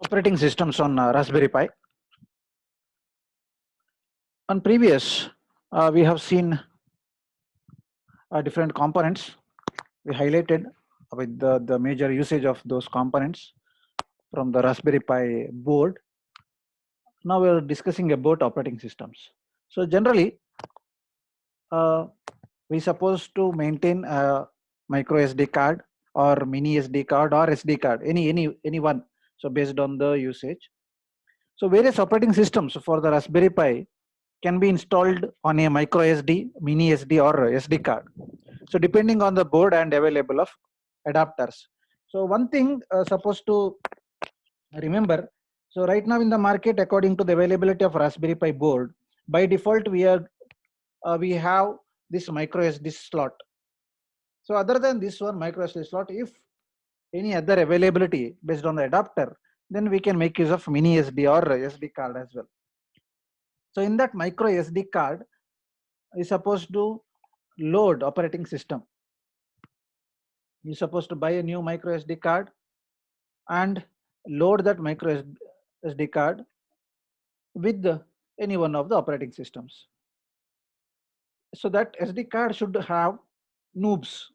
operating systems on Raspberry Pi. On previous, we have seen different components. We highlighted with the major usage of those components from the Raspberry Pi board. Now we are discussing about operating systems. So generally, we supposed to maintain a micro SD card or mini SD card or SD card, any one. So based on the usage. So various operating systems for the Raspberry Pi can be installed on a micro SD, mini SD or SD card. So depending on the board and available of adapters. So one thing supposed to remember, so right now in the market, according to the availability of Raspberry Pi board, by default we have this micro SD slot. So other than this one micro SD slot, if any other availability based on the adapter, then we can make use of mini SD or SD card as well. So in that micro SD card is supposed to load operating system. You're supposed to buy a new micro SD card and load that micro SD card with any one of the operating systems. So that SD card should have NUBS,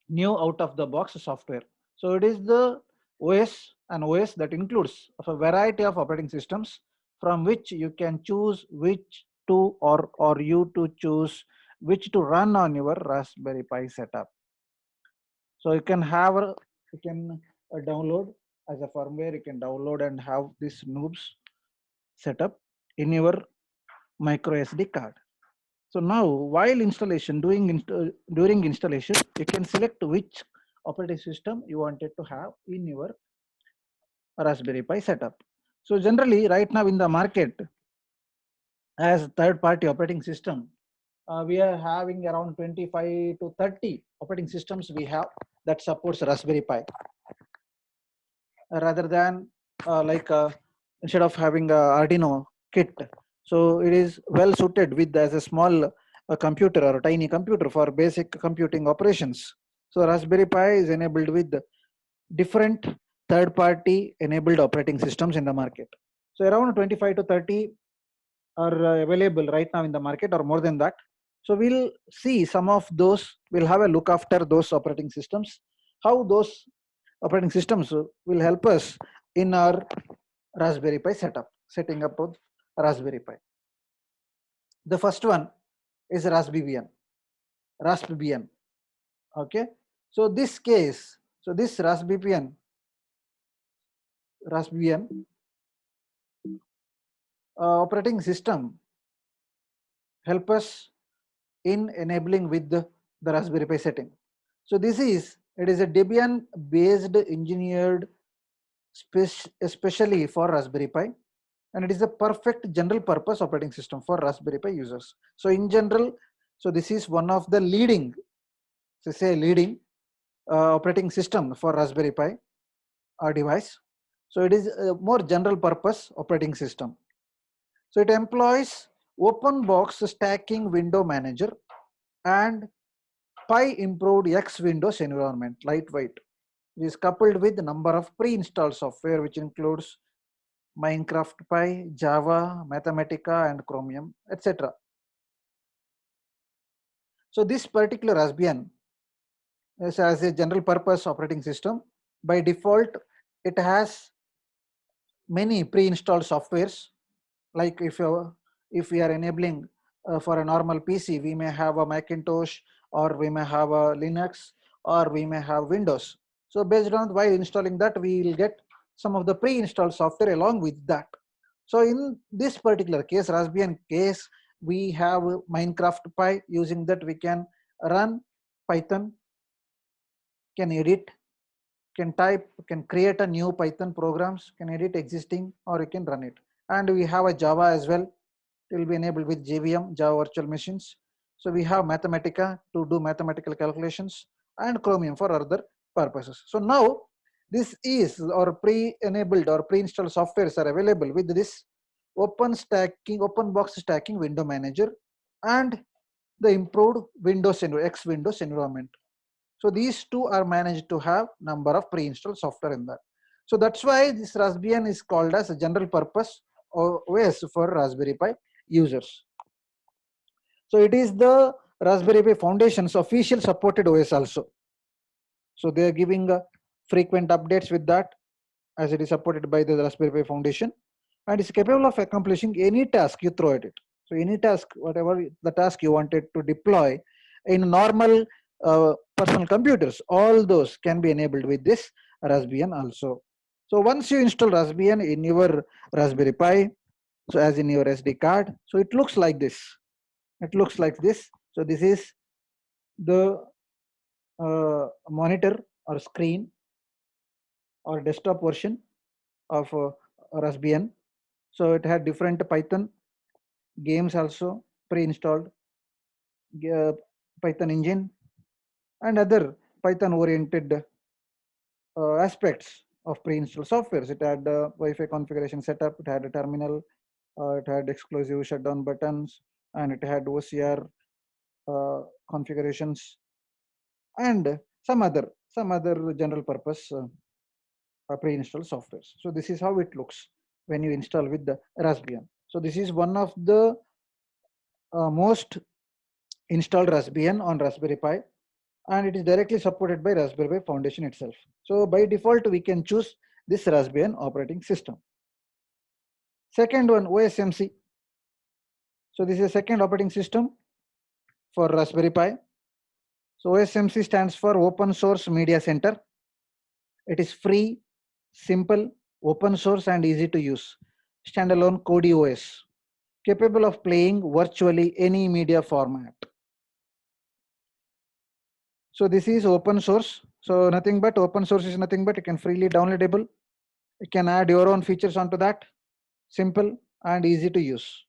new out of the box software. So it is the OS that includes of a variety of operating systems from which you can choose which to or you to choose which to run on your Raspberry Pi setup. So you can download as a firmware, you can download and have this NUBS setup in your micro SD card. So now while installation, during installation, you can select which operating system you wanted to have in your Raspberry Pi setup. So generally right now in the market as third party operating system, we are having around 25 to 30 operating systems we have that supports Raspberry Pi. Rather than instead of having a Arduino kit, so it is well suited with as a small computer or a tiny computer for basic computing operations. So Raspberry Pi is enabled with different third-party enabled operating systems in the market. So around 25 to 30 are available right now in the market, or more than that. So we'll see some of those. We'll have a look after those operating systems, how those operating systems will help us in our Raspberry Pi setup, setting up of Raspberry Pi. The first one is Raspbian. Okay. So this case, so this Raspbian operating system help us in enabling with the Raspberry Pi setting. So it is a Debian based engineered especially for Raspberry Pi, and it is a perfect general purpose operating system for Raspberry Pi users. So in general, so this is one of the leading, operating system for Raspberry Pi device. So it is a more general purpose operating system. So it employs open box stacking window manager and Pi improved X Windows environment, lightweight. It is coupled with the number of pre-installed software which includes Minecraft Pi, Java, Mathematica and Chromium, etc. So this particular Raspbian is as a general purpose operating system. By default, it has many pre-installed softwares. Like if we are enabling for a normal PC, we may have a Macintosh, or we may have a Linux, or we may have Windows. So based on while installing that, we will get some of the pre-installed software along with that. So in this particular case, Raspbian case, we have Minecraft Pi. Using that, we can run Python, can edit, can type, can create a new Python programs, can edit existing, or you can run it. And we have a Java as well. It will be enabled with JVM, Java Virtual Machines. So we have Mathematica to do mathematical calculations, and Chromium for other purposes. So now this is or pre-enabled or pre-installed softwares are available with this open box stacking window manager and the improved Windows X Windows environment. So these two are managed to have number of pre-installed software in that. So that's why this Raspbian is called as a general purpose OS for Raspberry Pi users. So it is the Raspberry Pi Foundation's official supported OS also. So they are giving frequent updates with that, as it is supported by the Raspberry Pi Foundation, and is capable of accomplishing any task you throw at it. So any task, whatever the task you wanted to deploy in normal personal computers, all those can be enabled with this Raspbian also. So once you install Raspbian in your Raspberry Pi, so as in your SD card, so it looks like this. It looks like this. So this is the monitor or screen or desktop version of Raspbian. So it had different Python games also pre-installed, uh, Python engine and other Python oriented aspects of pre-installed softwares. It had Wi-Fi configuration setup, it had a terminal, it had exclusive shutdown buttons, and it had OCR configurations and some other general purpose pre-installed softwares. So this is how it looks when you install with the Raspbian. So this is one of the most installed Raspbian on Raspberry Pi, and it is directly supported by Raspberry Pi Foundation itself. So by default, we can choose this Raspbian operating system. Second one, OSMC. So this is a second operating system for Raspberry Pi. So OSMC stands for Open Source Media Center. It is free, simple, open source, and easy to use. Standalone Kodi OS, capable of playing virtually any media format. So this is open source. So nothing but open source is nothing but you can freely downloadable. You can add your own features onto that. Simple and easy to use.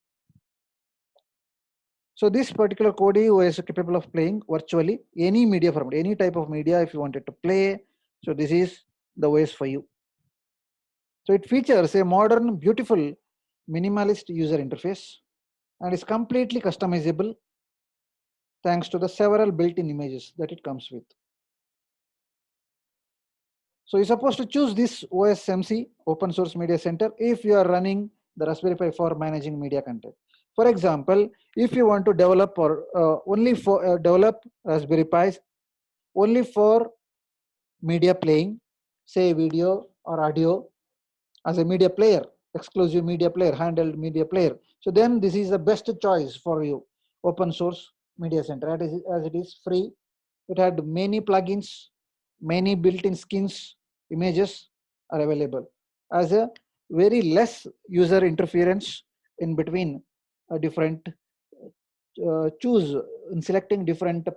So this particular Kodi OS is capable of playing virtually any media format, any type of media if you wanted to play. So this is the OS for you. So it features a modern, beautiful, minimalist user interface and is completely customizable thanks to the several built-in images that it comes with. So you're supposed to choose this OSMC, Open Source Media Center, if you are running the Raspberry Pi for managing media content. For example, if you want to develop or only for develop Raspberry Pis only for media playing, say video or audio as a media player, exclusive media player, handheld media player. So then this is the best choice for you, Open Source Media Center. As it is free, it had many plugins, many built-in skins, images are available. As a very less user interference in between different choose in selecting different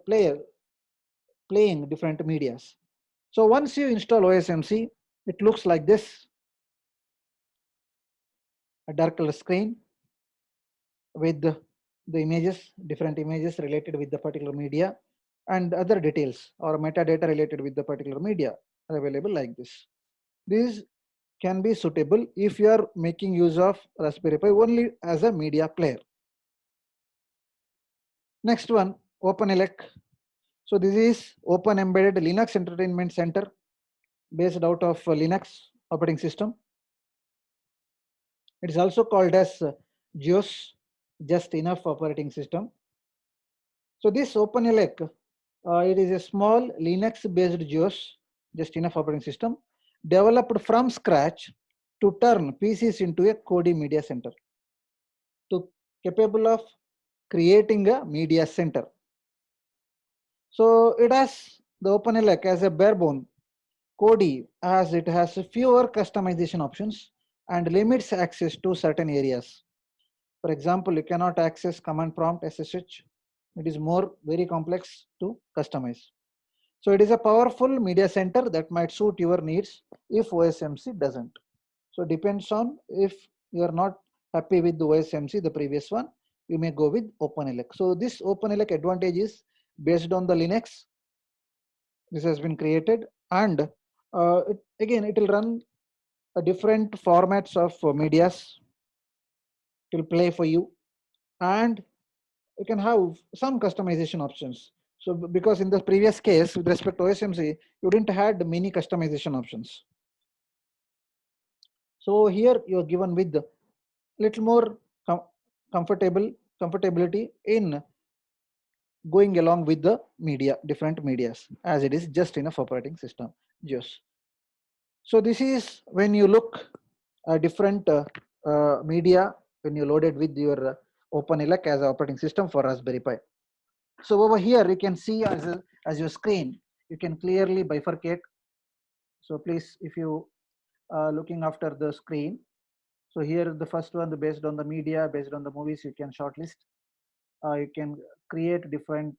playing different medias. So once you install OSMC, it looks like this, a dark color screen with the images, different images related with the particular media and other details or metadata related with the particular media are available like this. This can be suitable if you are making use of Raspberry Pi only as a media player. Next one, OpenELEC. So this is Open Embedded Linux Entertainment Center based out of Linux operating system. It is also called as JOS, Just Enough Operating System. So this OpenELEC, it is a small Linux-based JOS, Just Enough Operating System, developed from scratch to turn PCs into a Kodi media center, to capable of creating a media center. So it has the OpenELEC as a barebone Kodi, as it has fewer customization options and limits access to certain areas. For example, you cannot access command prompt SSH. It is more very complex to customize. So it is a powerful media center that might suit your needs if OSMC doesn't. So depends on if you are not happy with the OSMC, the previous one, you may go with OpenELEC. So this OpenELEC advantage is based on the Linux. This has been created and again it will run different formats of medias. It will play for you and you can have some customization options. So because in the previous case with respect to OSMC, you didn't had many customization options. So here you are given with little more com comfortability in going along with the media, different medias, as it is just enough operating system. Just so this is when you look different media when you load it with your OpenELEC as an operating system for Raspberry Pi. So over here you can see as your screen, you can clearly bifurcate. So please, if you looking after the screen, so here the first one, the based on the media, based on the movies, you can shortlist. You can create different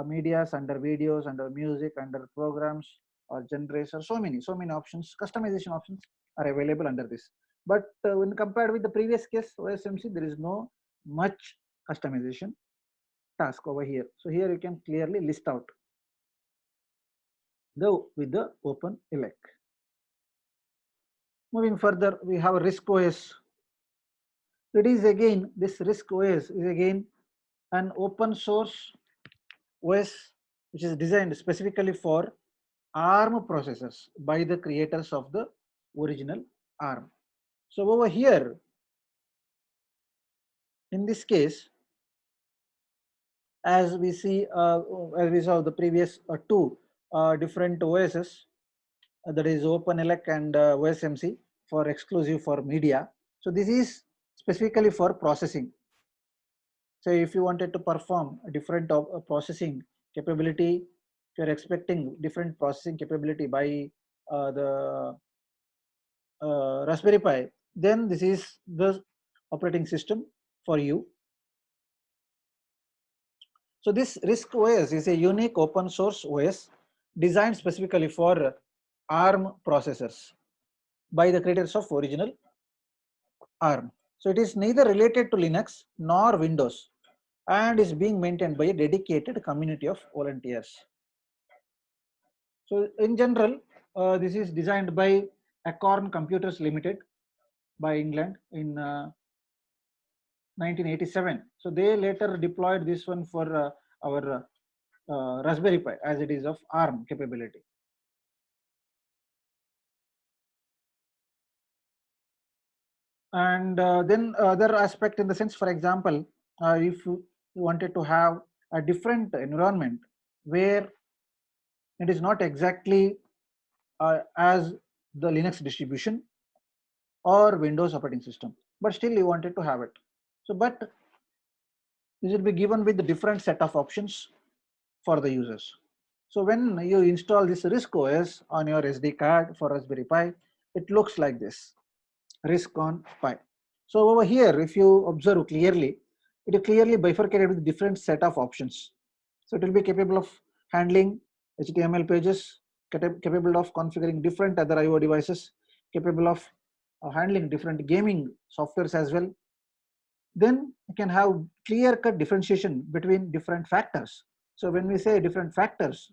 medias under videos, under music, under programs or generators. So many options, customization options are available under this. But when compared with the previous case OSMC, there is no much customization task over here. So here you can clearly list out with the OpenELEC. Moving further, we have a RISC OS. It is again, this RISC OS is again an open source OS which is designed specifically for ARM processors by the creators of the original ARM. So over here, in this case, as we saw the previous two different OSs, that is OpenELEC and OSMC for exclusive for media. So this is specifically for processing. So if you wanted to perform a different processing capability, if you're expecting different processing capability by the Raspberry Pi, then this is the operating system for you. So this RISC OS is a unique open source OS designed specifically for ARM processors by the creators of original ARM. So it is neither related to Linux nor Windows and is being maintained by a dedicated community of volunteers. So in general, this is designed by Acorn Computers Limited by England in 1987. So they later deployed this one for our Raspberry Pi as it is of ARM capability. And then other aspect in the sense, for example, if you wanted to have a different environment where it is not exactly as the Linux distribution or Windows operating system, but still you wanted to have it. So, but this will be given with the different set of options for the users. So when you install this RISC OS on your SD card for Raspberry Pi, it looks like this, RISC on Pi. So over here, if you observe clearly, it is clearly bifurcated with different set of options. So it will be capable of handling HTML pages, capable of configuring different other IO devices, capable of handling different gaming softwares as well. Then you can have clear-cut differentiation between different factors. So when we say different factors,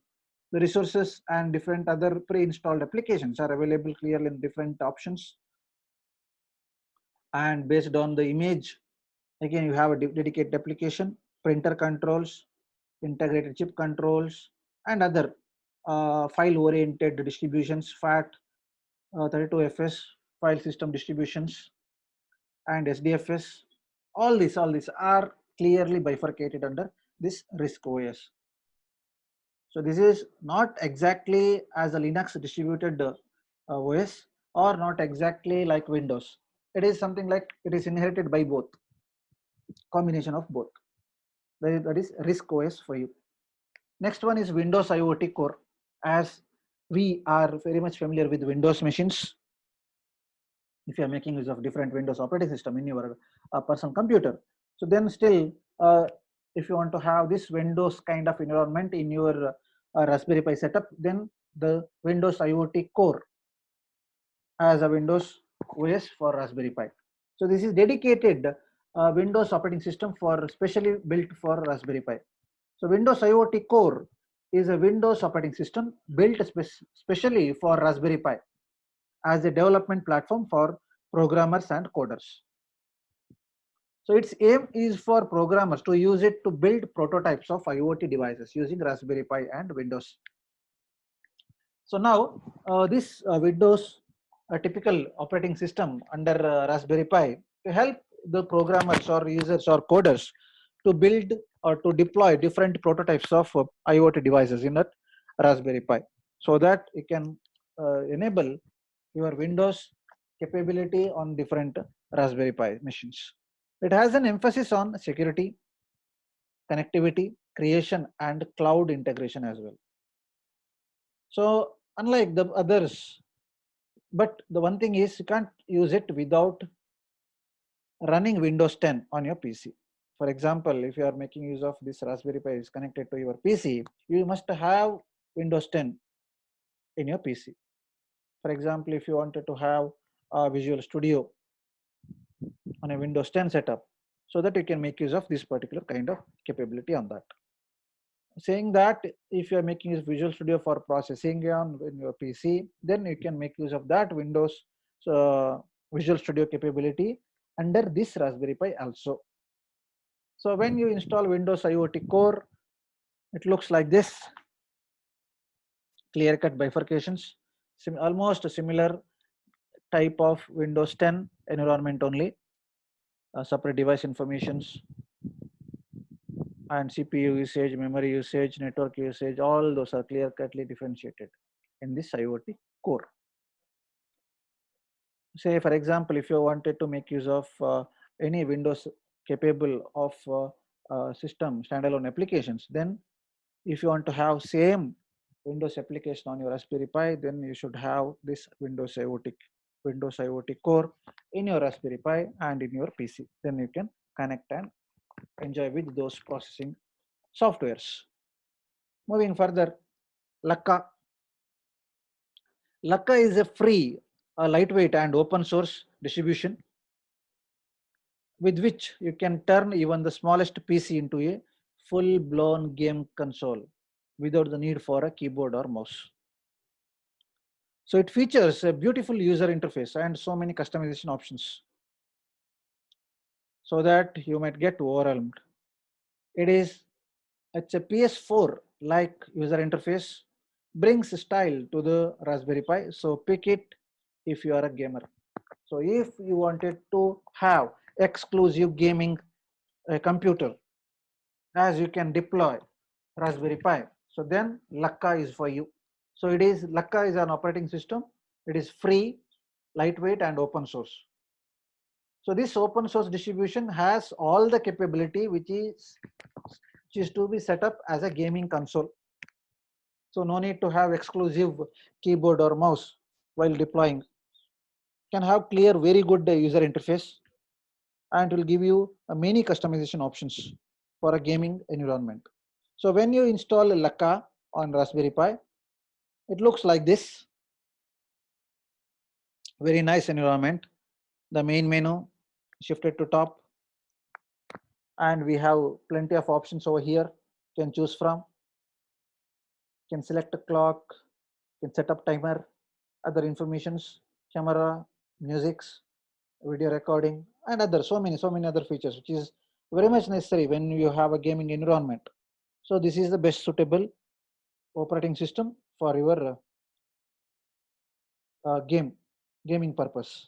the resources and different other pre-installed applications are available clearly in different options. And based on the image, again you have a dedicated application, printer controls, integrated chip controls, and other file-oriented distributions, FAT32FS file system distributions, and SDFS. All these are clearly bifurcated under this RISC OS. So this is not exactly as a Linux distributed OS or not exactly like Windows. It is something like it is inherited by both, combination of both. That is RISC OS for you. Next one is Windows IoT Core. As we are very much familiar with Windows machines, if you are making use of different Windows operating system in your personal computer, so then still if you want to have this Windows kind of environment in your Raspberry Pi setup, then the Windows IoT Core as a Windows OS for Raspberry Pi. So this is dedicated Windows operating system for specially built for Raspberry Pi. So Windows IoT Core is a Windows operating system built specially for Raspberry Pi as a development platform for programmers and coders. So its aim is for programmers to use it to build prototypes of IoT devices using Raspberry Pi and Windows. So now this Windows a typical operating system under Raspberry Pi to help the programmers or users or coders to build or to deploy different prototypes of IoT devices in that Raspberry Pi, so that you can enable your Windows capability on different Raspberry Pi machines. It has an emphasis on security, connectivity, creation, and cloud integration as well. So unlike the others, but the one thing is you can't use it without running Windows 10 on your PC. For example, if you are making use of this Raspberry Pi is connected to your PC, you must have Windows 10 in your PC. For example, if you wanted to have a Visual Studio on a Windows 10 setup, so that you can make use of this particular kind of capability on that. Saying that if you are making use Visual Studio for processing on your PC, then you can make use of that Windows Visual Studio capability under this Raspberry Pi also. So when you install Windows IoT Core, it looks like this, clear-cut bifurcations, almost a similar type of Windows 10 environment only, separate device informations and CPU usage, memory usage, network usage, all those are clear-cutly differentiated in this IoT Core. Say for example, if you wanted to make use of any Windows capable of system standalone applications, then if you want to have same Windows application on your Raspberry Pi, then you should have this Windows IoT Core in your Raspberry Pi and in your PC. Then you can connect and enjoy with those processing softwares. Moving further, Lakka. Lakka is a free, lightweight and open source distribution with which you can turn even the smallest PC into a full-blown game console without the need for a keyboard or mouse. So it features a beautiful user interface and so many customization options so that you might get overwhelmed. It's a PS4 like user interface, brings style to the Raspberry Pi. So pick it if you are a gamer. So if you wanted to have exclusive gaming computer, as you can deploy Raspberry Pi, so then Lakka is for you. So Lakka is an operating system. It is free, lightweight and open source. So this open source distribution has all the capability which is to be set up as a gaming console. So no need to have exclusive keyboard or mouse while deploying. Can have clear, very good user interface, and will give you many customization options for a gaming environment. So when you install Lakka on Raspberry Pi, it looks like this. Very nice environment. The main menu shifted to top, and we have plenty of options over here. You can choose from. You can select a clock, you can set up timer, other informations, camera, musics, video recording, and other so many other features, which is very much necessary when you have a gaming environment. So this is the best suitable operating system for your gaming purpose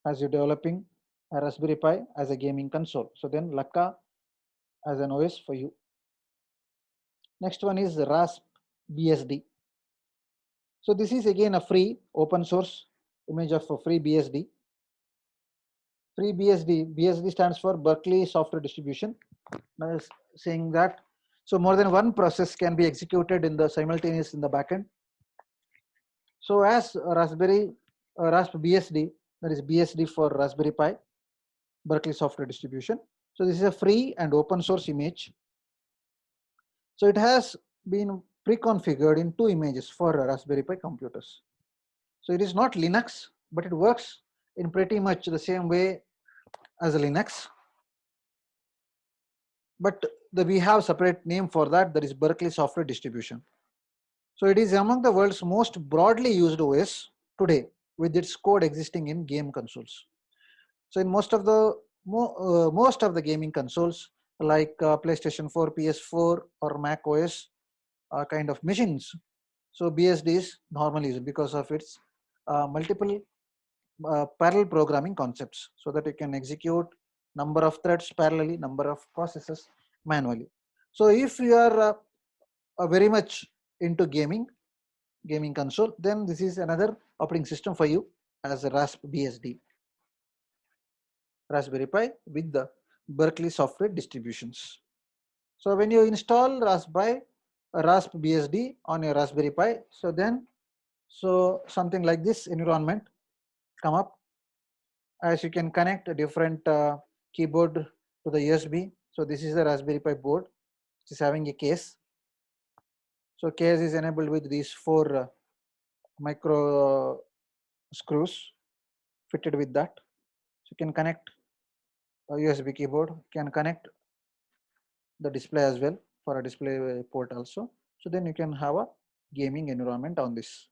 as you're developing a Raspberry Pi as a gaming console. So then Lakka as an OS for you. Next one is RASP BSD. So this is again a free open source image of a free BSD. Free BSD stands for Berkeley Software Distribution. Now saying that, so more than one process can be executed in the simultaneous in the backend. So as RASP BSD, that is BSD for Raspberry Pi, Berkeley Software Distribution. So this is a free and open source image. So it has been pre-configured in 2 images for Raspberry Pi computers. So it is not Linux, but it works in pretty much the same way as a Linux. But we have separate name for that, that is Berkeley Software Distribution. So it is among the world's most broadly used OS today, with its code existing in game consoles. So in most of the gaming consoles like PlayStation 4, PS4 or Mac OS kind of machines, so BSD is normally used because of its multiple parallel programming concepts, so that you can execute number of threads parallelly, number of processes manually. So if you are very much into gaming console, then this is another operating system for you as a Raspberry Pi with the Berkeley software distributions. So when you install BSD on your Raspberry Pi, so something like this environment come up, as you can connect a different keyboard to the USB. So this is the Raspberry Pi board, which is having a case. So case is enabled with these four micro screws fitted with that. So you can connect a USB keyboard, can connect the display as well for a display port also. So then you can have a gaming environment on this.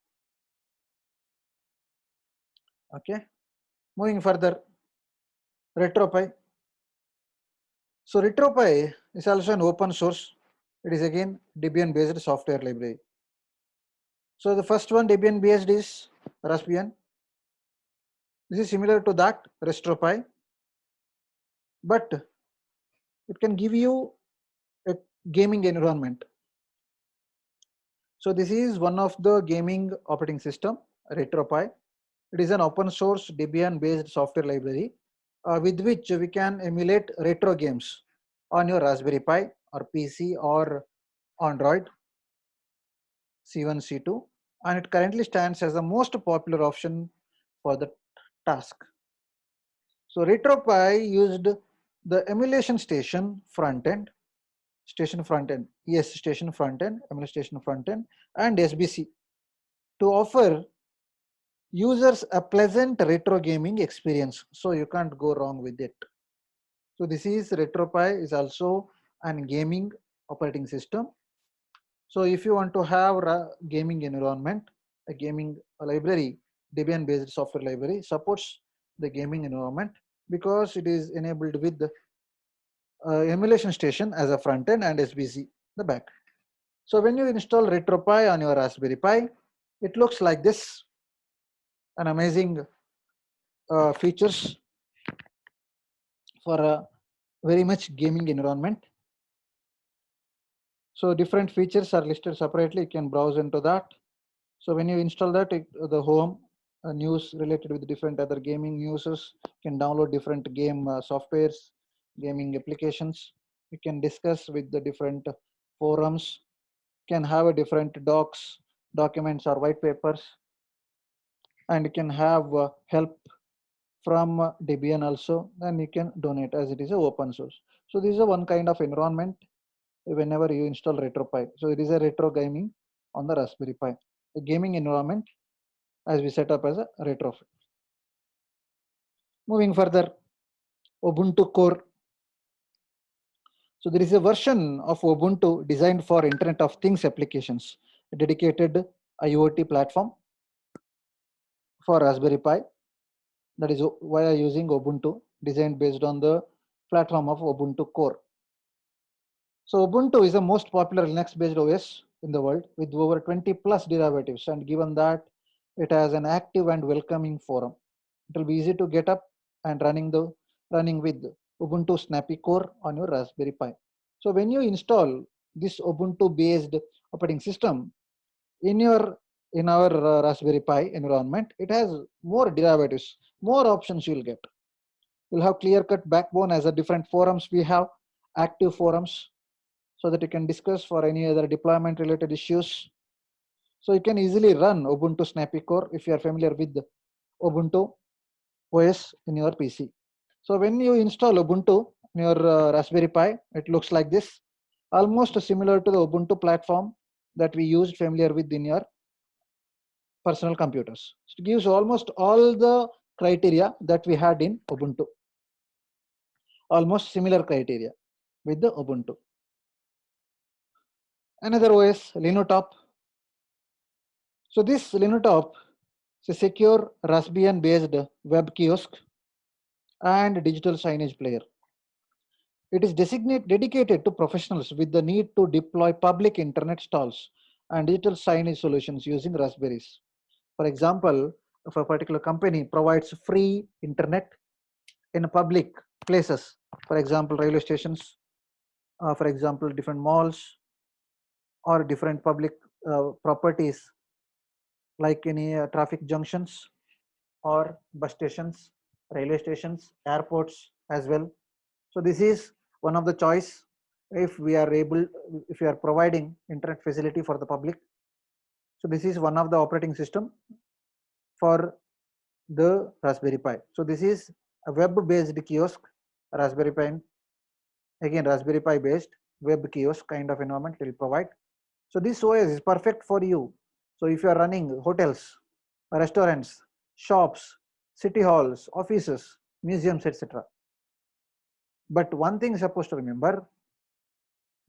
Okay, moving further, RetroPie. So RetroPie is also an open source. It is again Debian based software library. So the first one, Debian based, is Raspbian. This is similar to that RestroPie, but it can give you a gaming environment. So this is one of the gaming operating system, RetroPie. It is an open source Debian based software library with which we can emulate retro games on your Raspberry Pi or PC or Android C1, C2, and it currently stands as the most popular option for the task. So RetroPie used the emulation station frontend, emulation frontend, and SBC to offer users a pleasant retro gaming experience. So you can't go wrong with it. So this is RetroPie is also an gaming operating system. So if you want to have a gaming environment, a gaming library, Debian based software library supports the gaming environment because it is enabled with the emulation station as a front end and SBC the back. So when you install RetroPie on your Raspberry Pi, it looks like this, an amazing features for a very much gaming environment. So different features are listed separately. You can browse into that. So when you install that, the home news related with different other gaming users, can download different game softwares, gaming applications. You can discuss with the different forums, can have a different docs, documents or white papers, and you can have help from Debian also, and you can donate as it is a open source. So this is a one kind of environment whenever you install RetroPie. So it is a retro gaming on the Raspberry Pi, a gaming environment as we set up as a retrofit. Moving further, Ubuntu Core. So there is a version of Ubuntu designed for Internet of Things applications, a dedicated IoT platform for Raspberry Pi. That is why I am using Ubuntu, designed based on the platform of Ubuntu Core. So Ubuntu is the most popular Linux-based OS in the world with over 20 plus derivatives, and given that it has an active and welcoming forum, it will be easy to get up and running with Ubuntu Snappy Core on your Raspberry Pi. So when you install this Ubuntu-based operating system in our Raspberry Pi environment, it has more derivatives, more options you'll get. You'll have clear-cut backbone as a different forums. We have active forums so that you can discuss for any other deployment related issues. So you can easily run Ubuntu Snappy Core if you are familiar with Ubuntu OS in your PC. So when you install Ubuntu in your Raspberry Pi, it looks like this, almost similar to the Ubuntu platform that we used familiar with in your personal computers. So it gives almost all the criteria that we had in Ubuntu, almost similar criteria with the Ubuntu. Another OS, Linotop. So this Linotop is a secure Raspbian based web kiosk and digital signage player. It is dedicated to professionals with the need to deploy public internet stalls and digital signage solutions using Raspberries. For example, of a particular company provides free internet in public places, for example, railway stations, for example, different malls or different public properties like any traffic junctions or bus stations, railway stations, airports as well. So this is one of the choice if we are able, if we are providing internet facility for the public. So this is one of the operating system for the Raspberry Pi. So this is a web-based kiosk, Raspberry Pi, again Raspberry Pi based web kiosk kind of environment will provide. So this OS is perfect for you. So if you are running hotels, restaurants, shops, city halls, offices, museums, etc. But one thing is supposed to remember,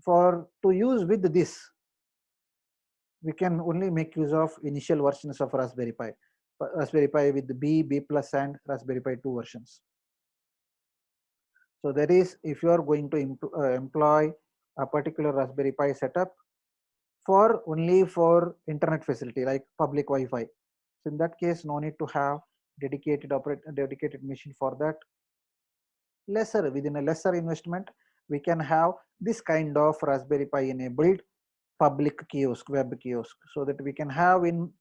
for to use with this, we can only make use of initial versions of Raspberry Pi. Raspberry Pi with the B plus and Raspberry Pi 2 versions. So that is, if you are going to employ a particular Raspberry Pi setup for only for internet facility like public Wi-Fi. So in that case, no need to have dedicated machine for that. Lesser, within a lesser investment, we can have this kind of Raspberry Pi enabled public kiosk, web kiosk, so that we can have in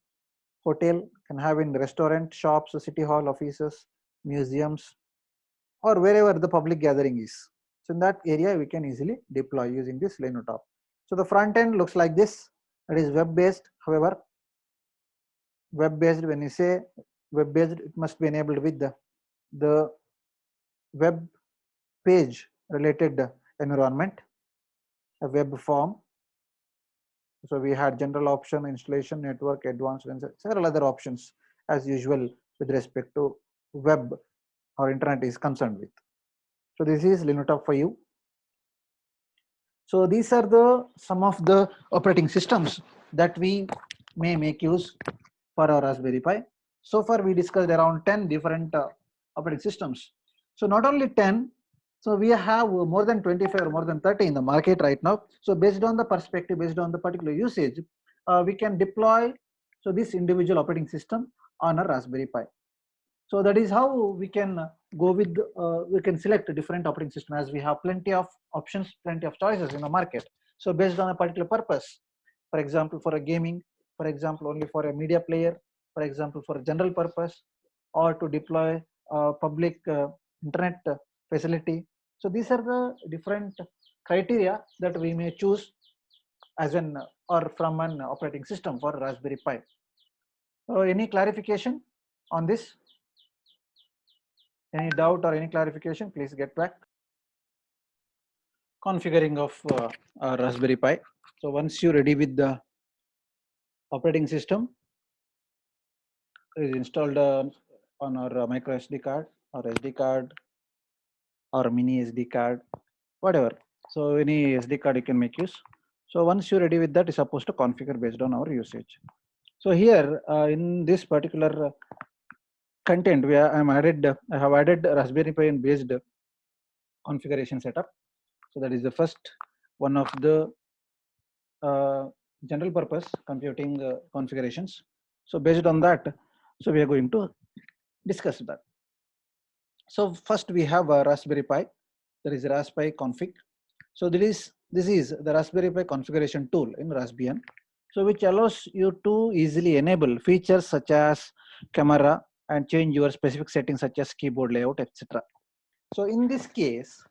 hotel, can have in restaurant, shops, city hall, offices, museums, or wherever the public gathering is. So in that area, we can easily deploy using this Linotop. So the front end looks like this. It is web based. However, web based, when you say web based, it must be enabled with the web page related environment, a web form. So we had general option, installation, network, advanced, and several other options as usual with respect to web or internet is concerned with. So this is Linotop for you. So these are the some of the operating systems that we may make use for our Raspberry Pi. So far we discussed around 10 different operating systems. So not only 10, so we have more than 25 or more than 30 in the market right now. So based on the perspective, based on the particular usage, we can deploy so this individual operating system on a Raspberry Pi. So that is how we can go with, we can select a different operating system, as we have plenty of options, plenty of choices in the market. So based on a particular purpose, for example, for a gaming, for example, only for a media player, for example, for a general purpose, or to deploy public internet facility. So these are the different criteria that we may choose as an or from an operating system for Raspberry Pi. Any clarification on this? Any doubt or any clarification, please get back. Configuring of Raspberry Pi. So once you're ready with the operating system, is installed on our micro SD card or SD card or mini SD card, whatever. So any SD card you can make use. So once you're ready with that, is supposed to configure based on our usage. So here in this particular content, where I have added Raspberry Pi based configuration setup. So that is the first one of the general purpose computing configurations. So based on that, so we are going to discuss that. So first we have a Raspberry Pi. There is Raspberry config. So this is the Raspberry Pi configuration tool in Raspbian. So which allows you to easily enable features such as camera and change your specific settings such as keyboard layout, etc. So in this case,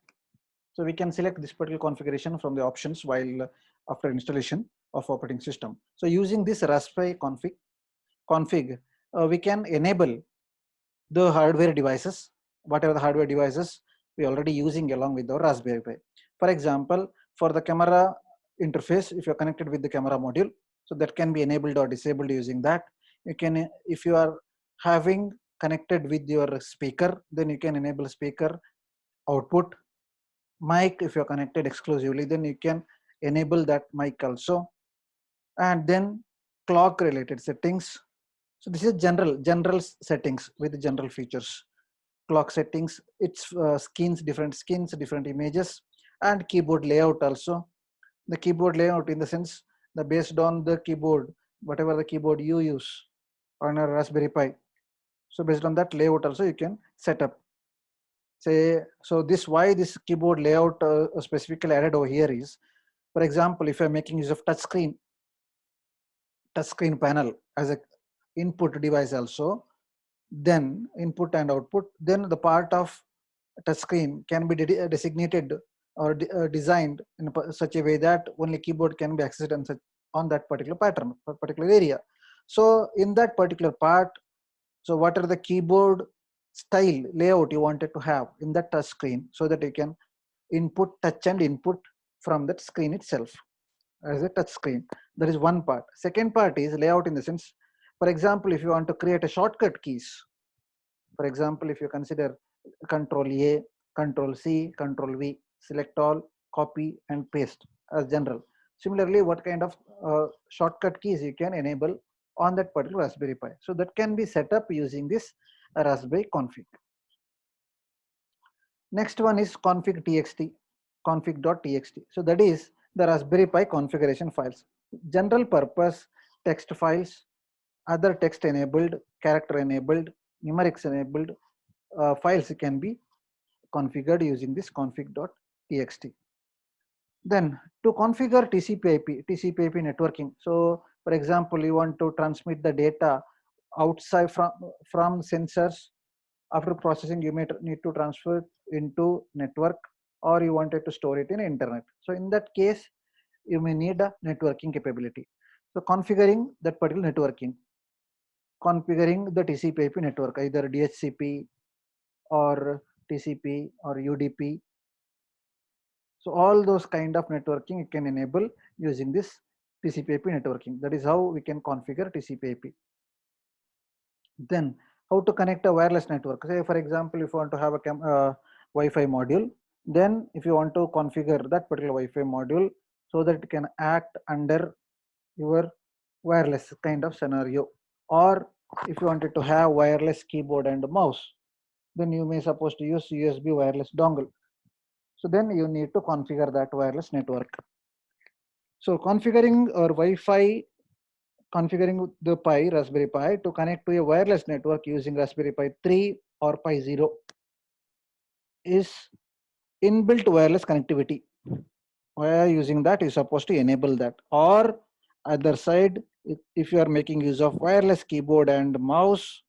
so we can select this particular configuration from the options while after installation of operating system. So using this Raspberry config, we can enable the hardware devices, whatever the hardware devices we already using along with our Raspberry Pi. For example, for the camera interface, if you're connected with the camera module, so that can be enabled or disabled using that. You can, if you are having connected with your speaker, then you can enable speaker output. Mic, if you're connected exclusively, then you can enable that mic also. And then clock related settings. So this is general settings with general features. Clock settings, its skins, different images, and keyboard layout also. The keyboard layout in the sense that based on the keyboard, whatever the keyboard you use on a Raspberry Pi, So based on that layout also you can set up. Say, so this why this keyboard layout specifically added over here is, for example, if you're making use of touchscreen panel as a input device also, then input and output, then the part of touchscreen can be designated or designed in such a way that only keyboard can be accessed on that particular pattern, particular area. So in that particular part, so what are the keyboard style layout you wanted to have in that touch screen, so that you can touch and input from that screen itself as a touch screen. That is one part. Second part is layout in the sense, for example, if you want to create a shortcut keys, for example, if you consider Control A, Control C, Control V, select all, copy and paste as general. Similarly, what kind of shortcut keys you can enable on that particular Raspberry Pi. So that can be set up using this Raspberry config. Next one is config.txt, config.txt. So that is the Raspberry Pi configuration files. General purpose text files, other text enabled, character enabled, numerics enabled files can be configured using this config.txt. Then to configure TCP/IP networking. So for example, you want to transmit the data outside from sensors. After processing, you may need to transfer into network, or you wanted to store it in internet. So in that case, you may need a networking capability. So configuring that particular networking, configuring the TCP/IP network, either DHCP or TCP or UDP. So all those kind of networking you can enable using this TCP/IP networking. That is how we can configure TCP/IP. Then how to connect a wireless network. Say for example, if you want to have a Wi-Fi module, then if you want to configure that particular Wi-Fi module so that it can act under your wireless kind of scenario, or if you wanted to have wireless keyboard and mouse, then you may supposed to use USB wireless dongle. So then you need to configure that wireless network. So configuring or Wi-Fi, configuring the Pi, Raspberry Pi to connect to a wireless network using Raspberry Pi 3 or Pi 0 is inbuilt wireless connectivity. While using that, you're supposed to enable that. Or other side, if you are making use of wireless keyboard and mouse,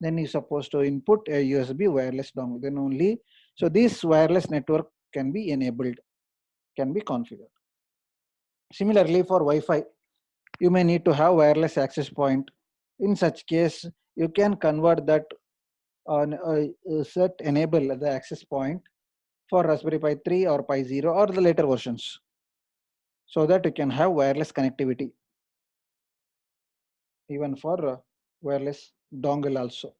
then you're supposed to input a USB wireless dongle. Then only, so this wireless network can be enabled, can be configured. Similarly, for Wi-Fi, you may need to have wireless access point. In such case, you can convert that on set enable the access point for Raspberry Pi 3 or Pi 0 or the later versions, so that you can have wireless connectivity even for wireless dongle also.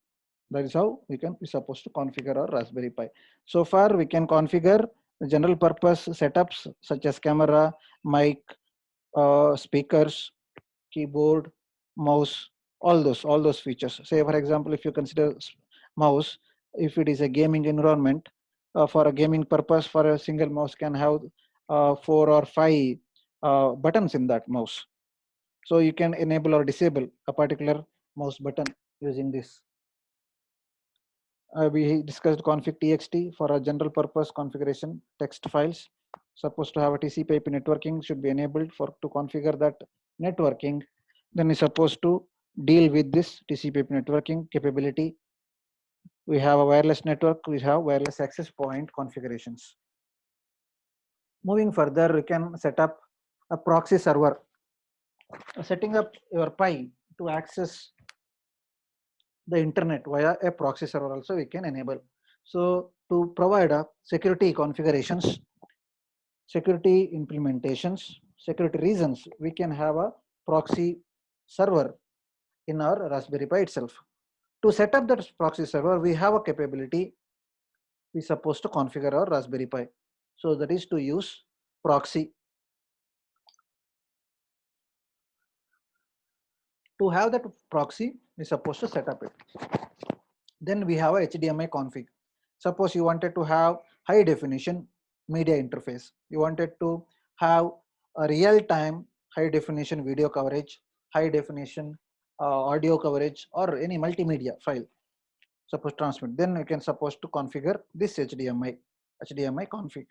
That is how we supposed to configure our Raspberry Pi. So far we can configure the general purpose setups such as camera, mic, speakers, keyboard, mouse, all those features. Say for example, if you consider mouse, if it is a gaming environment, for a gaming purpose, for a single mouse can have 4 or 5 buttons in that mouse. So you can enable or disable a particular mouse button using this. We discussed config.txt for a general purpose configuration text files. Supposed to have a TCP/IP networking should be enabled for to configure that networking. Then is supposed to deal with this TCP/IP networking capability. We have a wireless network. We have wireless access point configurations. Moving further, we can set up a proxy server. Setting up your Pi to access the internet via a proxy server also we can enable. So to provide a security configurations, security implementations, security reasons, we can have a proxy server in our Raspberry Pi itself. To set up that proxy server, we have a capability we supposed to configure our Raspberry Pi. So that is to use proxy. To have that proxy, we supposed to set up it. Then we have a HDMI config. Suppose you wanted to have high definition media interface. You wanted to have a real-time high definition video coverage, high definition audio coverage, or any multimedia file. suppose transmit. Then you can suppose to configure this HDMI config,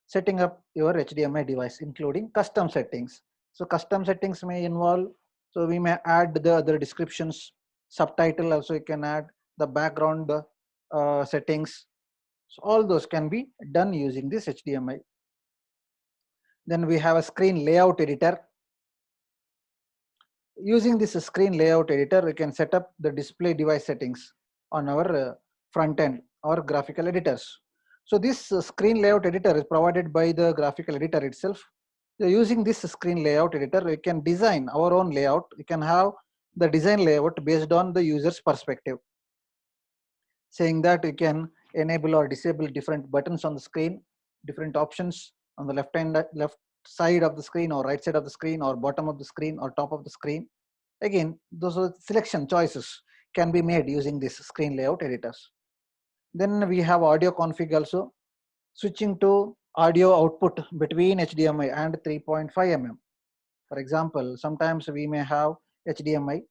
setting up your HDMI device, including custom settings. So custom settings may involve, so we may add the other descriptions, subtitle also you can add, the background settings. So all those can be done using this HDMI. Then we have a screen layout editor. Using this screen layout editor, we can set up the display device settings on our front end or graphical editors. So this screen layout editor is provided by the graphical editor itself. So using this screen layout editor, we can design our own layout. We can have the design layout based on the user's perspective, saying that we can enable or disable different buttons on the screen, different options on the left side of the screen or right side of the screen or bottom of the screen or top of the screen. Again, those are selection choices can be made using this screen layout editors. Then we have audio config also, switching to audio output between HDMI and 3.5 mm. For example, sometimes we may have HDMI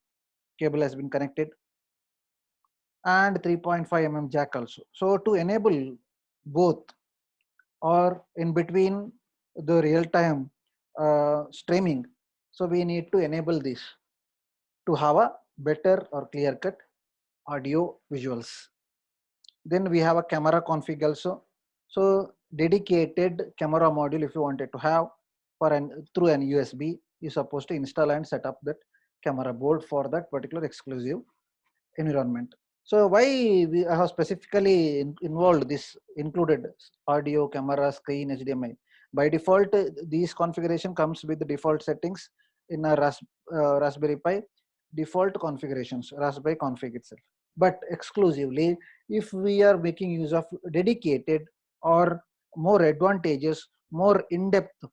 cable has been connected and 3.5 mm jack also. So to enable both or in between the real-time streaming, so we need to enable this to have a better or clear-cut audio visuals. Then we have a camera config also. So dedicated camera module, if you wanted to have for through an USB, you're supposed to install and set up that camera board for that particular exclusive environment. So why we have specifically involved this included audio, camera, screen, HDMI. By default, these configuration comes with the default settings in a Raspberry Pi default configurations, Raspberry config itself. But exclusively, if we are making use of dedicated or more advantageous, more in-depth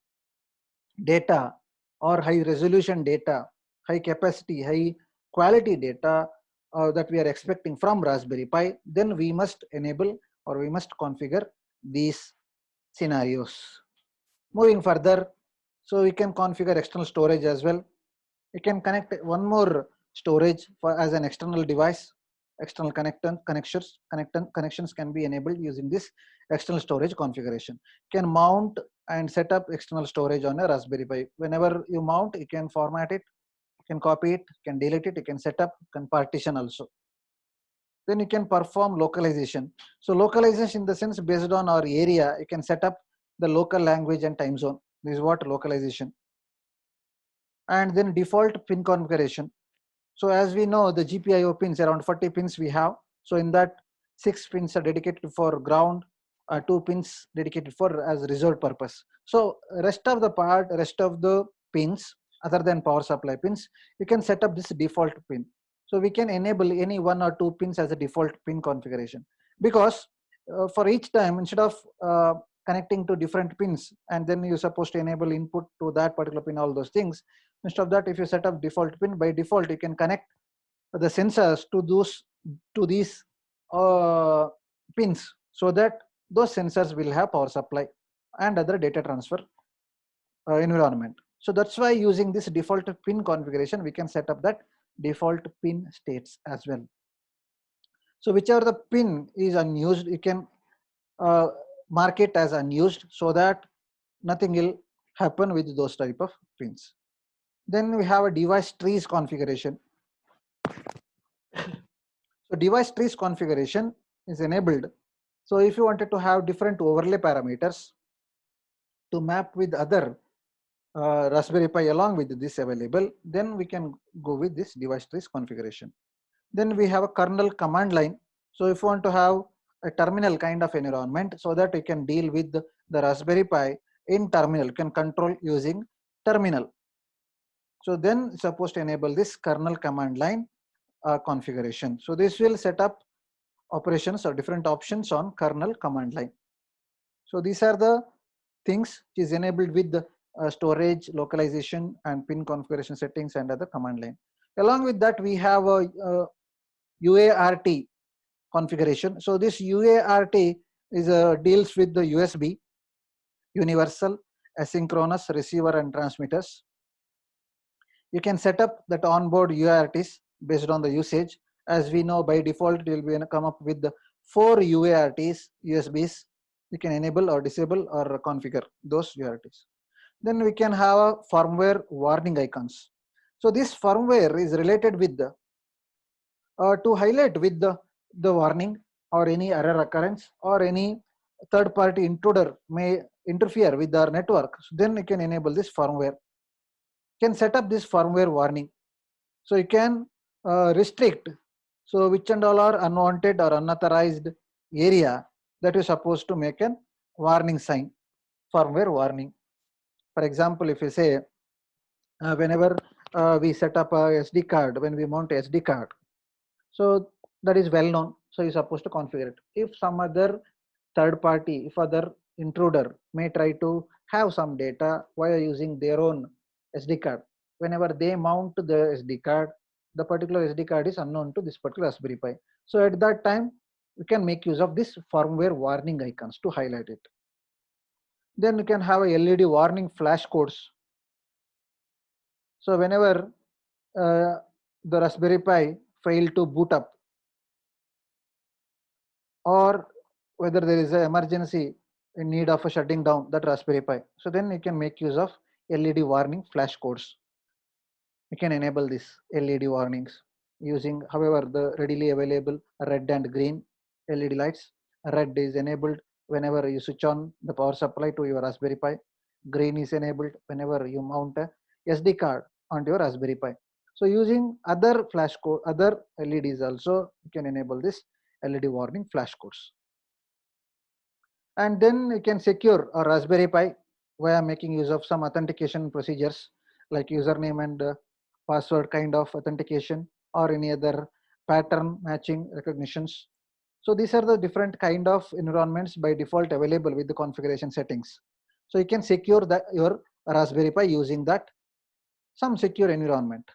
data or high resolution data, high capacity, high quality data that we are expecting from Raspberry Pi, then we must enable or we must configure these scenarios. Moving further, so we can configure external storage as well. We can connect one more storage for as an external device. External connections can be enabled using this external storage configuration. Can mount and set up external storage on a Raspberry Pi. Whenever you mount, you can format it, you can copy it, you can delete it, you can set up, you can partition also. Then you can perform localization. So localization in the sense based on our area, you can set up the local language and time zone. This is what localization. And then default pin configuration. So as we know, the GPIO pins, around 40 pins we have. So in that, 6 pins are dedicated for ground, 2 pins dedicated for as reserved purpose. So rest of the pins, other than power supply pins, you can set up this default pin. So we can enable any 1 or 2 pins as a default pin configuration. Because for each time, instead of connecting to different pins, and then you're supposed to enable input to that particular pin, all those things, instead of that, if you set up default pin, by default you can connect the sensors to these pins, so that those sensors will have power supply and other data transfer environment. So that's why using this default pin configuration, we can set up that default pin states as well. So whichever the pin is unused, you can mark it as unused, so that nothing will happen with those type of pins. Then we have a device trees configuration. So device trees configuration is enabled. So if you wanted to have different overlay parameters to map with other Raspberry Pi along with this available, then we can go with this device trees configuration. Then we have a kernel command line. So if you want to have a terminal kind of environment, so that you can deal with the Raspberry Pi in terminal, you can control using terminal. So then supposed to enable this kernel command line configuration. So this will set up operations or different options on kernel command line. So these are the things which is enabled with the storage, localization, and pin configuration settings and other command line. Along with that, we have a UART configuration. So this UART is deals with the USB, universal asynchronous receiver and transmitters. You can set up that onboard UARTs based on the usage, As we know, by default, it will be come up with the 4 UARTs, USBs. You can enable or disable or configure those UARTs. Then we can have a firmware warning icons. So this firmware is related with the to highlight with the warning or any error occurrence or any third party intruder may interfere with our network. So then you can enable this firmware. You can set up this firmware warning. So you can restrict, so which and all are unwanted or unauthorized area that is supposed to make an warning sign, firmware warning. For example, if you say whenever we set up a SD card, when we mount a SD card, so that is well known. So you're supposed to configure it. If some other third party, if other intruder may try to have some data while using their own SD card, whenever they mount the SD card, the particular SD card is unknown to this particular Raspberry Pi. So at that time, you can make use of this firmware warning icons to highlight it. Then you can have a LED warning flash codes. So whenever the Raspberry Pi fail to boot up, or whether there is an emergency in need of a shutting down that Raspberry Pi, so then you can make use of LED warning flash codes. You can enable this LED warnings using, however, the readily available red and green LED lights. Red is enabled whenever you switch on the power supply to your Raspberry Pi. Green is enabled whenever you mount a SD card onto your Raspberry Pi. So using other flash code, other LEDs also, you can enable this LED warning flash codes. And then you can secure a Raspberry Pi via making use of some authentication procedures like username and password kind of authentication or any other pattern matching recognitions. So these are the different kind of environments by default available with the configuration settings. So you can secure that your Raspberry Pi using that some secure environment.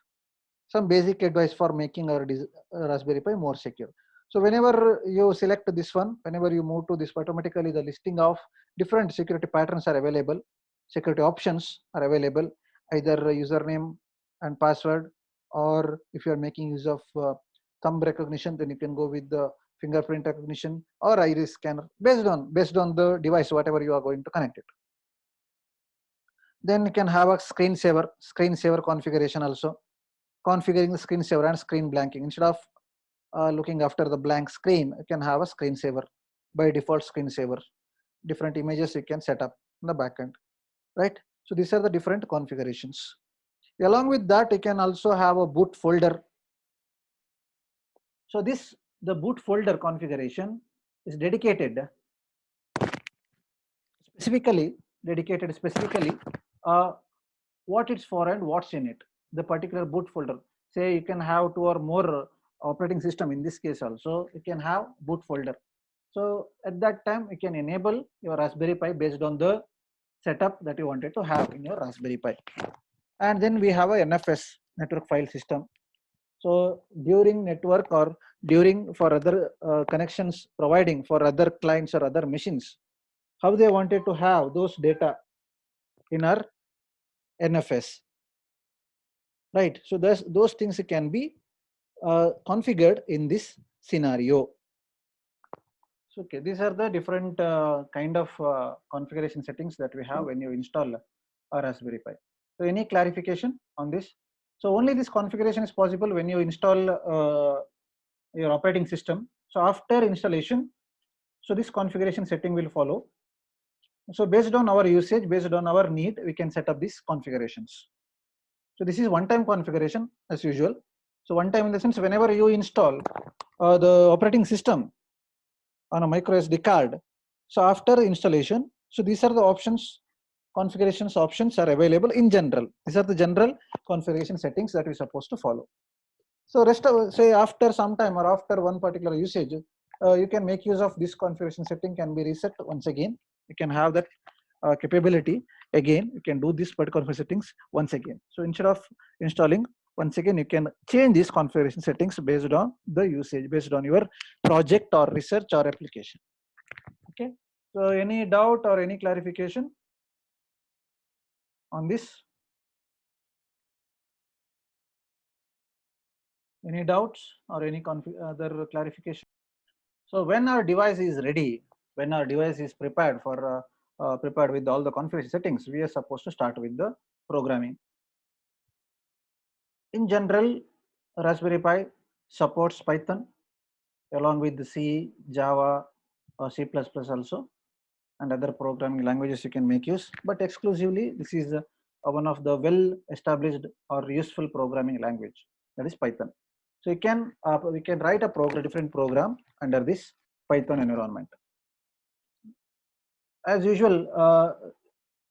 Some basic advice for making our Raspberry Pi more secure. So whenever you select this one, whenever you move to this, automatically the listing of different security patterns are available, security options are available, either username and password, or if you are making use of thumb recognition, then you can go with the fingerprint recognition or iris scanner based on the device, whatever you are going to connect it. Then you can have a screensaver configuration also, configuring the screensaver and screen blanking. Instead of looking after the blank screen, you can have a screensaver. By default screensaver, different images you can set up in the backend, right? So these are the different configurations. Along with that, you can also have a boot folder. So the boot folder configuration is dedicated specifically what it's for and what's in it, the particular boot folder. Say you can have two or more operating system. In this case also, you can have boot folder. So at that time, you can enable your Raspberry Pi based on the setup that you wanted to have in your Raspberry Pi. And then we have a NFS, network file system. So during network or during for other connections providing for other clients or other machines, how they wanted to have those data in our NFS, right? So those things can be configured in this scenario. So okay, these are the different kind of configuration settings that we have when you install a Raspberry Pi. So any clarification on this? So only this configuration is possible when you install your operating system. So after installation, so this configuration setting will follow. So based on our usage, based on our need, we can set up these configurations. So this is one-time configuration as usual. So one time in the sense, whenever you install the operating system on a micro SD card, so after installation, so these are the options, configurations options are available in general. These are the general configuration settings that we're supposed to follow. So rest of, say after some time or after one particular usage, you can make use of this configuration setting can be reset once again. You can have that capability again. You can do this particular settings once again. So instead of installing, once again you can change these configuration settings based on the usage, based on your project or research or application. Okay. So any doubt or any clarification on this? Any doubts or any other clarification? So when our device is ready, when our device is prepared for prepared with all the configuration settings, we are supposed to start with the programming. In general, Raspberry Pi supports Python along with the C, Java, or C++ also, and other programming languages you can make use. But exclusively, this is one of the well-established or useful programming language, that is Python. So we can write a different program under this Python environment. As usual,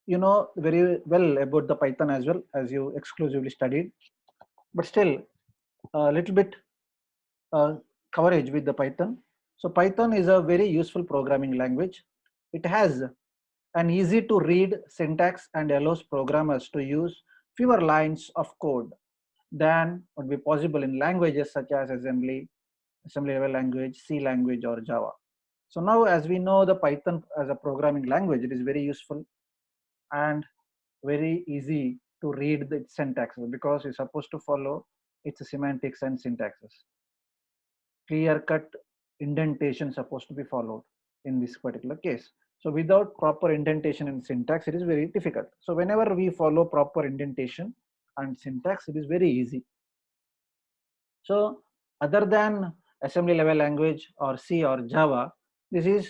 you know very well about the Python as well, as you exclusively studied, but still a little bit coverage with the Python. So Python is a very useful programming language. It has an easy to read syntax and allows programmers to use fewer lines of code than would be possible in languages such as assembly level language, C language, or Java. So now, as we know, the Python as a programming language, it is very useful and very easy to read the syntax because it's supposed to follow its semantics and syntaxes. Clear cut indentation supposed to be followed in this particular case. So without proper indentation and syntax, it is very difficult. So whenever we follow proper indentation and syntax, it is very easy. So other than assembly level language or C or Java, this is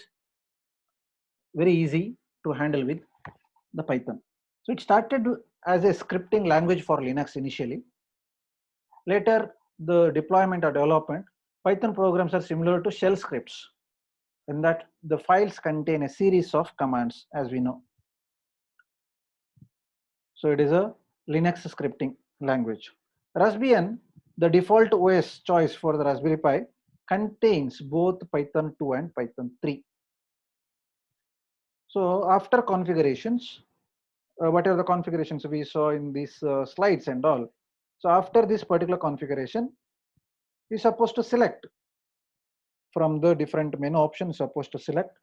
very easy to handle with the Python. So it started as a scripting language for Linux initially. Later, the deployment or development, Python programs are similar to shell scripts in that the files contain a series of commands, as we know. So it is a Linux scripting language. Raspbian, the default OS choice for the Raspberry Pi, contains both Python 2 and Python 3. So after configurations, what are the configurations we saw in these slides and all. So after this particular configuration, you're supposed to select from the different menu options, supposed to select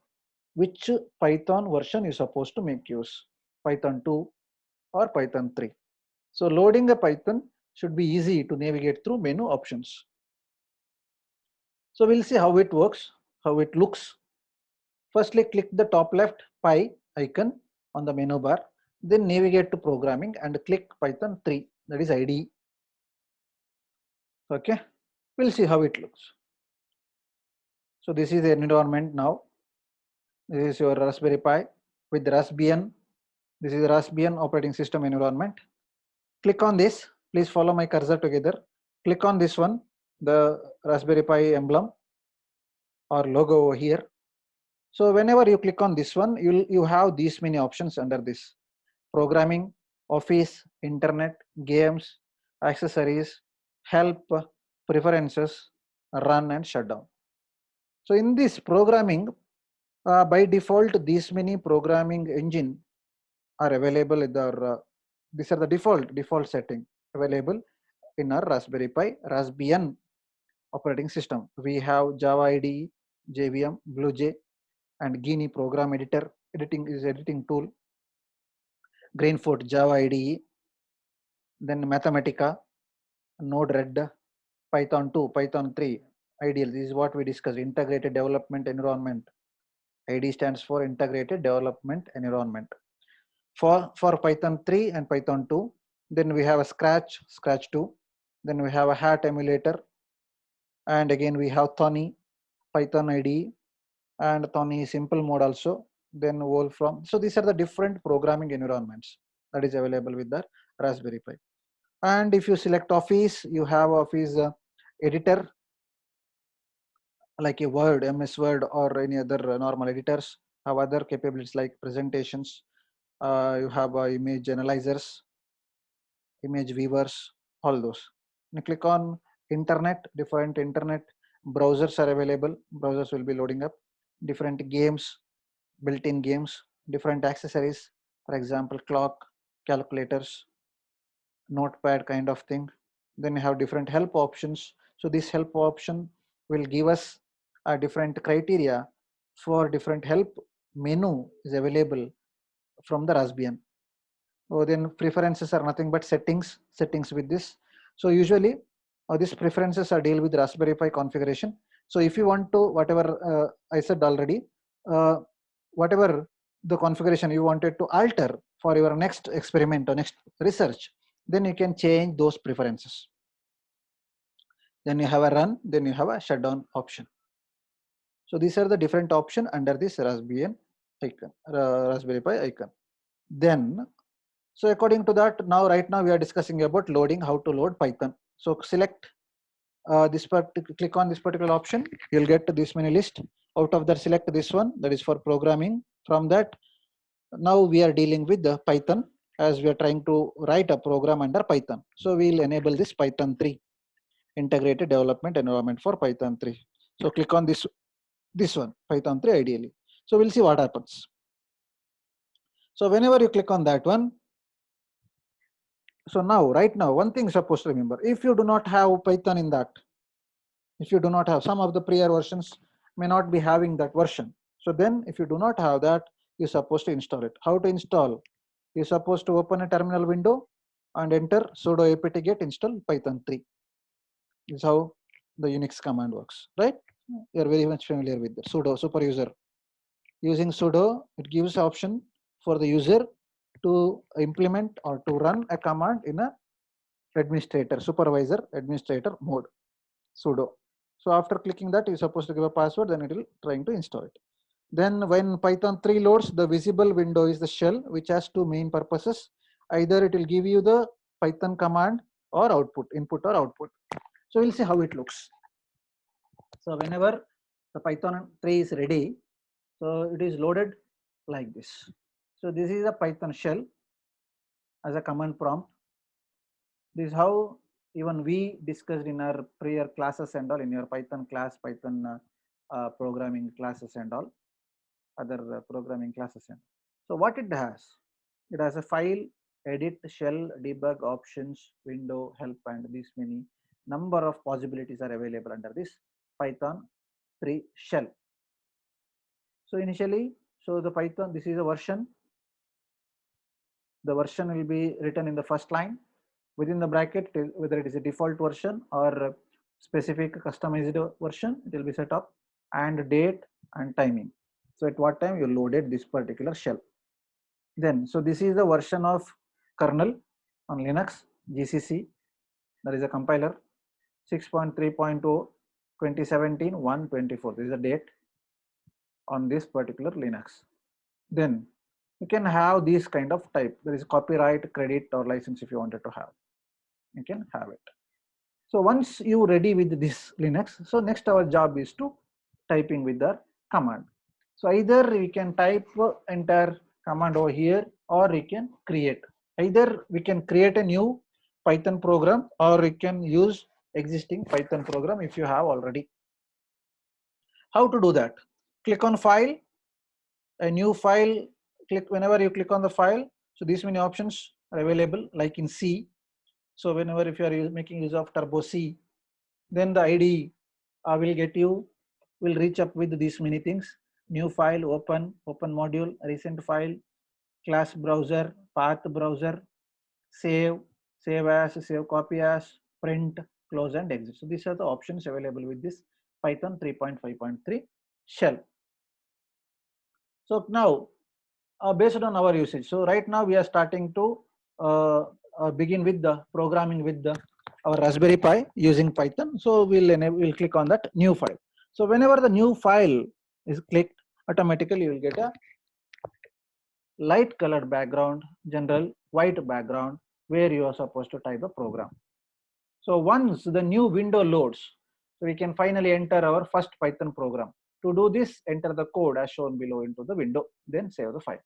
which Python version you're supposed to make use, Python 2 or Python 3. So loading a Python should be easy to navigate through menu options. So we'll see how it works, how it looks. Firstly, click the top left Pi icon on the menu bar, then navigate to programming and click Python 3, that is IDE. Okay, we'll see how it looks. So this is the environment now. This is your Raspberry Pi with Raspbian. This is the Raspbian operating system environment. Click on this. Please follow my cursor together. Click on this one, the Raspberry Pi emblem or logo over here. So whenever you click on this one, you have these many options under this: programming, office, internet, games, accessories, help, preferences, run and shutdown. So in this programming, by default, these many programming engine are available in our, these are the default setting available in our Raspberry Pi Raspbian operating system. We have Java IDE, JVM, BlueJ, and Guinea program editing tool, Greenfort Java IDE, then Mathematica, Node-RED, Python 2, Python 3, ideal. This is what we discussed, integrated development environment. IDE stands for integrated development environment. For Python 3 and Python 2, then we have a Scratch 2, then we have a Hat emulator, and again we have Thonny, Python IDE, and Thonny simple mode also, then Wolfram. So these are the different programming environments that is available with the Raspberry Pi. And if you select Office, you have Office editor like a Word, MS Word, or any other normal editors. Have other capabilities like presentations. You have image analyzers, image viewers, all those. You click on internet, different internet browsers are available. Browsers will be loading up different games, built-in games, different accessories, for example, clock, calculators, notepad kind of thing. Then you have different help options. So this help option will give us a different criteria for different help menu is available from the Raspbian. Then preferences are nothing but settings with this. So usually These preferences are deal with Raspberry Pi configuration. So if you want to, whatever I said already, whatever the configuration you wanted to alter for your next experiment or next research, then you can change those preferences. Then you have a run, then you have a shutdown option. So these are the different options under this Raspbian icon, Raspberry Pi icon. Then, so according to that, now right now we are discussing about loading, how to load Python. So select this part, click on this particular option, you'll get this many list. Out of that, select this one, that is for programming. From that, now we are dealing with the Python, as we are trying to write a program under Python. So we'll enable this Python 3, integrated development environment for Python 3. So click on this one, Python 3 ideally. So we'll see what happens. So whenever you click on that one, so now, right now, one thing supposed to remember, if you do not have Python in that, if you do not have, some of the prior versions may not be having that version. So then if you do not have that, you're supposed to install it. How to install? You're supposed to open a terminal window and enter sudo apt-get install Python 3. This is how the Unix command works, right? You're very much familiar with the sudo super user. Using sudo, it gives option for the user to implement or to run a command in a administrator, supervisor, administrator mode, sudo. So after clicking that, you're supposed to give a password, then it will trying to install it. Then when Python 3 loads, the visible window is the shell, which has two main purposes. Either it will give you the Python command or output, input or output. So we'll see how it looks. So whenever the Python 3 is ready, so it is loaded like this. So this is a Python shell as a command prompt. This is how even we discussed in our prior classes and all, in your Python class, Python programming classes and all, other programming classes. So what it has a file, edit, shell, debug, options, window, help, and these many number of possibilities are available under this Python 3 shell. So initially, so the Python, this is a version. The version will be written in the first line. Within the bracket, whether it is a default version or specific customized version, it will be set up, and date and timing. So at what time you loaded this particular shell. Then, so this is the version of kernel on Linux, GCC, that is a compiler, 6.3.0, 2017, 124. This is the date on this particular Linux. Then you can have this kind of type. There is copyright, credit, or license if you wanted to have. You can have it. So once you ready with this Linux, so next our job is to typing with the command. So either we can type entire command over here, or we can create. Either we can create a new Python program, or we can use existing Python program if you have already. How to do that? Click on file, a new file, click whenever you click on the file. So these many options are available, like in C. So whenever if you are making use of Turbo C, then the IDE will reach up with these many things. New file, open module, recent file, class browser, path browser, save as, save copy as, print, close, and exit. So these are the options available with this Python 3.5.3 shell. So now, based on our usage, so right now we are starting to begin with the programming with our Raspberry Pi using Python. So we'll click on that new file. So whenever the new file is clicked, automatically you will get a light colored background, general white background, where you are supposed to type the program. So once the new window loads, so we can finally enter our first Python program. To do this, enter the code as shown below into the window, then save the file.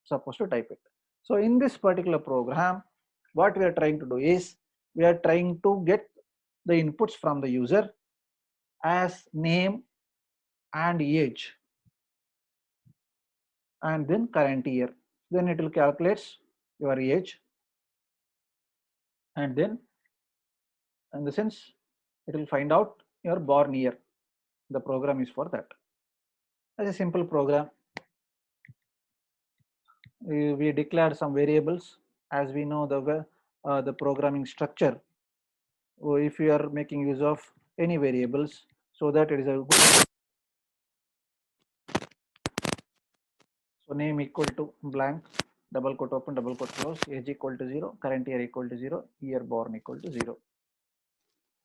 Supposed to type it. So in this particular program, what we are trying to do is, we are trying to get the inputs from the user as name and age, and then current year. Then it will calculate your age, and then in the sense it will find out your born year. The program is for that. As a simple program, we declared some variables. As we know the programming structure, if you are making use of any variables, so that it is a good. So name equal to blank, double quote open, double quote close, age equal to 0, current year equal to 0, year born equal to 0.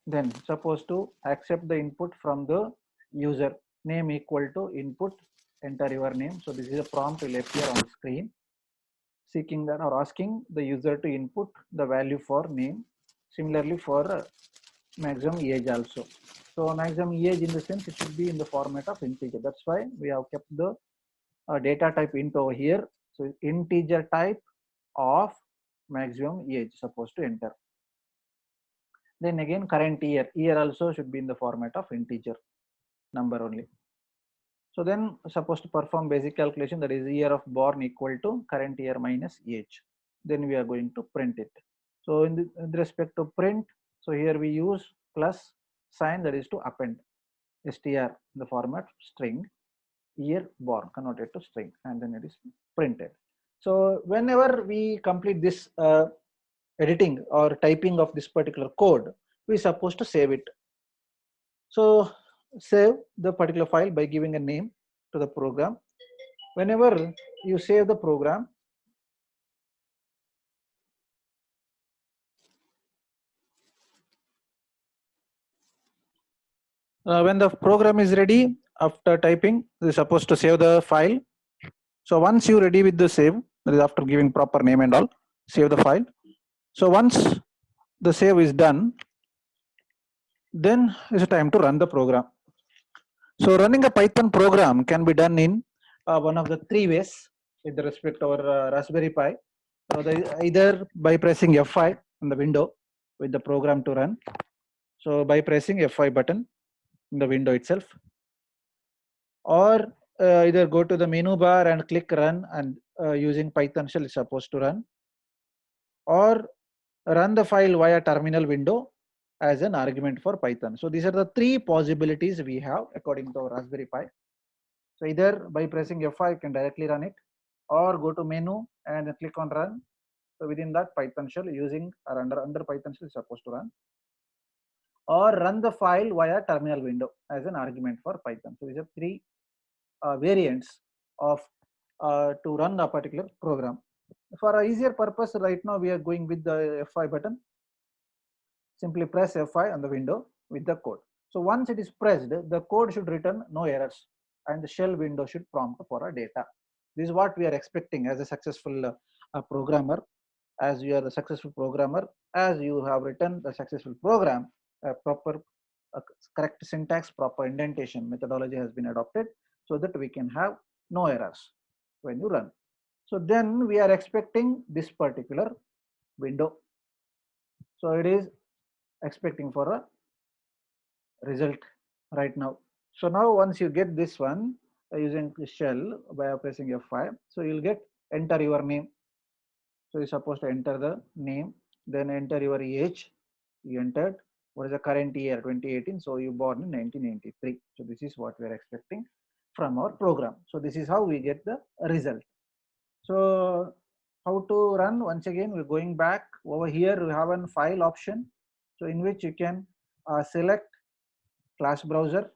Then suppose to accept the input from the user, name equal to input, enter your name. So this is a prompt will appear on the screen, seeking that or asking the user to input the value for name. Similarly for maximum age also. So maximum age in the sense it should be in the format of integer. That's why we have kept the data type int over here. So integer type of maximum age supposed to enter. Then again current year also should be in the format of integer number only. So then supposed to perform basic calculation, that is year of born equal to current year minus age. Then we are going to print it. So with respect to print, so here we use plus sign, that is to append str in the format string, year born converted to string, and then it is printed. So whenever we complete this editing or typing of this particular code, we are supposed to save it. So save the particular file by giving a name to the program. Whenever you save the program, when the program is ready after typing, you are supposed to save the file. So once you ready with the save, that is after giving proper name and all, save the file. So once the save is done, then it's time to run the program. So running a Python program can be done in one of the three ways with respect to our Raspberry Pi. So either by pressing F5 on the window with the program to run. So by pressing F5 button in the window itself, or either go to the menu bar and click run, and using Python shell is supposed to run, or run the file via terminal window as an argument for Python. So these are the three possibilities we have according to our Raspberry Pi. So either by pressing F5 you can directly run it, or go to menu and click on run. So within that Python shell using or under Python shell is supposed to run, or run the file via terminal window as an argument for Python. So these are three variants of to run a particular program. For a easier purpose, right now we are going with the F5 button. Simply press F5 on the window with the code. So once it is pressed, the code should return no errors, and the shell window should prompt for a data. This is what we are expecting as a successful programmer. As you are the successful programmer, as you have written the successful program, proper correct syntax, proper indentation methodology has been adopted, so that we can have no errors when you run. So then we are expecting this particular window. So it is expecting for a result right now. So now once you get this one using shell by pressing F5, so you'll get enter your name. So you're supposed to enter the name, then enter your age. You entered. What is the current year? 2018. So you born in 1993. So this is what we are expecting from our program. So this is how we get the result. So how to run? Once again, we're going back over here. We have a file option, so in which you can select class browser,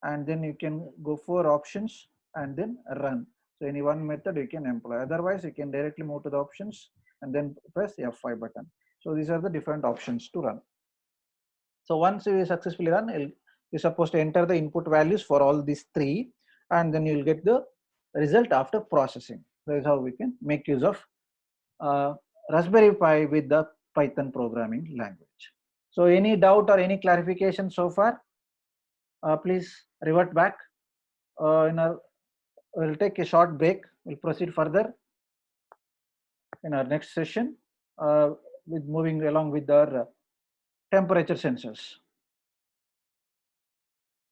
and then you can go for options and then run. So any one method you can employ. Otherwise, you can directly move to the options and then press F5 button. So these are the different options to run. So once you successfully run, you're supposed to enter the input values for all these three, and then you'll get the result after processing. That is how we can make use of Raspberry Pi with the Python programming language. So any doubt or any clarification so far? Please revert back. We'll take a short break. We'll proceed further in our next session with moving along with our temperature sensors.